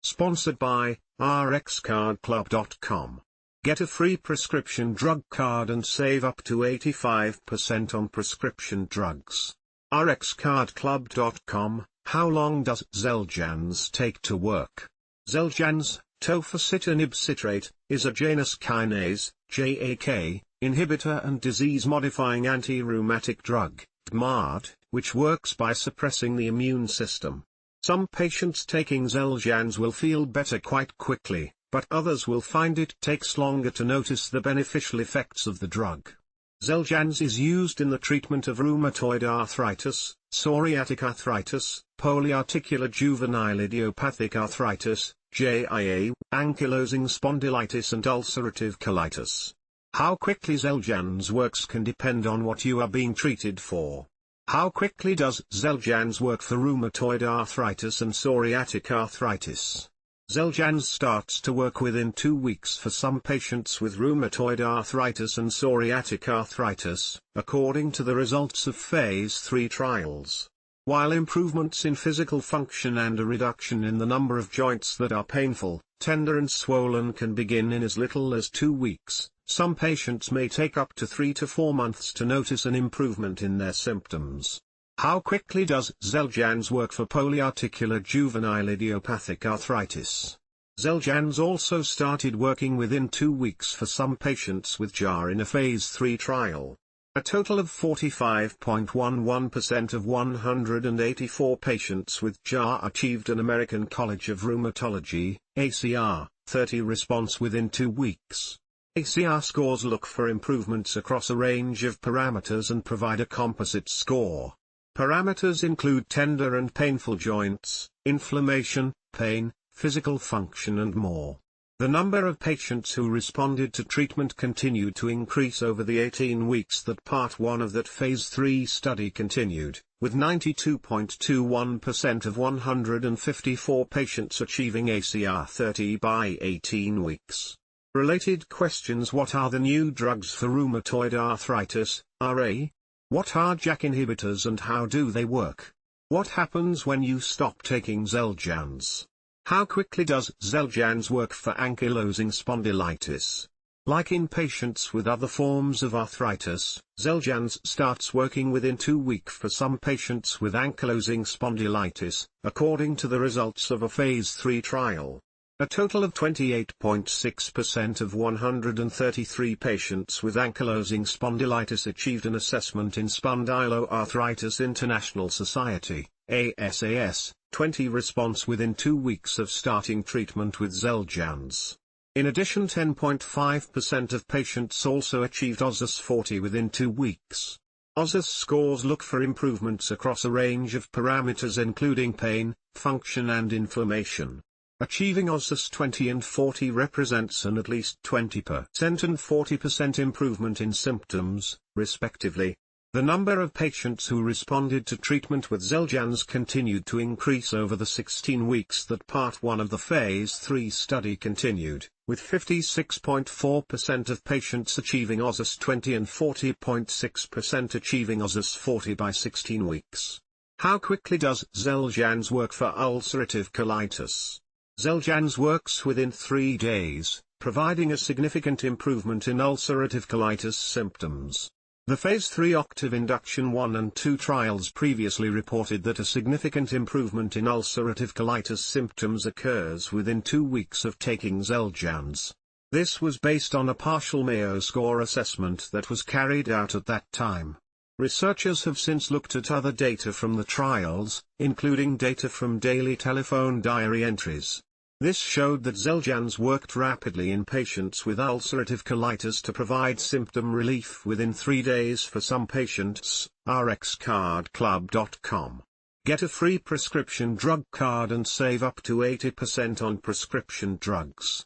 Sponsored by rxcardclub.com. Get a free prescription drug card and save up to 85% on prescription drugs. rxcardclub.com. How long does Xeljanz take to work? Xeljanz, tofacitinib citrate, is a Janus kinase (JAK) inhibitor and disease-modifying anti-rheumatic drug, DMARD, which works by suppressing the immune system. Some patients taking Xeljanz will feel better quite quickly, but others will find it takes longer to notice the beneficial effects of the drug. Xeljanz is used in the treatment of rheumatoid arthritis, psoriatic arthritis, polyarticular juvenile idiopathic arthritis, JIA, ankylosing spondylitis and ulcerative colitis. How quickly Xeljanz works can depend on what you are being treated for. How quickly does Xeljanz work for rheumatoid arthritis and psoriatic arthritis? Xeljanz starts to work within 2 weeks for some patients with rheumatoid arthritis and psoriatic arthritis, according to the results of Phase 3 trials. While improvements in physical function and a reduction in the number of joints that are painful, tender and swollen can begin in as little as 2 weeks, some patients may take up to 3 to 4 months to notice an improvement in their symptoms. How quickly does Xeljanz work for polyarticular juvenile idiopathic arthritis? Xeljanz also started working within 2 weeks for some patients with JAR in a Phase 3 trial. A total of 45.11% of 184 patients with JAR achieved an American College of Rheumatology, ACR, 30 response within 2 weeks. ACR scores look for improvements across a range of parameters and provide a composite score. Parameters include tender and painful joints, inflammation, pain, physical function and more. The number of patients who responded to treatment continued to increase over the 18 weeks that Part 1 of that Phase 3 study continued, with 92.21% of 154 patients achieving ACR 30 by 18 weeks. Related questions: what are the new drugs for rheumatoid arthritis, RA? What are JAK inhibitors and how do they work? What happens when you stop taking Xeljanz? How quickly does Xeljanz work for ankylosing spondylitis? Like in patients with other forms of arthritis, Xeljanz starts working within 2 weeks for some patients with ankylosing spondylitis, according to the results of a Phase 3 trial. A total of 28.6% of 133 patients with ankylosing spondylitis achieved an assessment in Spondyloarthritis International Society, ASAS, 20 response within 2 weeks of starting treatment with Xeljanz. In addition, 10.5% of patients also achieved ASAS 40 within 2 weeks. ASAS scores look for improvements across a range of parameters including pain, function and inflammation. Achieving ASAS 20 and 40 represents an at least 20% and 40% improvement in symptoms, respectively. The number of patients who responded to treatment with Xeljanz continued to increase over the 16 weeks that Part 1 of the Phase 3 study continued, with 56.4% of patients achieving ASAS 20 and 40.6% achieving ASAS 40 by 16 weeks. How quickly does Xeljanz work for ulcerative colitis? Xeljanz works within 3 days, providing a significant improvement in ulcerative colitis symptoms. The Phase 3 OCTAVE Induction 1 and 2 trials previously reported that a significant improvement in ulcerative colitis symptoms occurs within 2 weeks of taking Xeljanz. This was based on a partial Mayo score assessment that was carried out at that time. Researchers have since looked at other data from the trials, including data from daily telephone diary entries. This showed that Xeljanz worked rapidly in patients with ulcerative colitis to provide symptom relief within 3 days for some patients. rxcardclub.com. Get a free prescription drug card and save up to 80% on prescription drugs.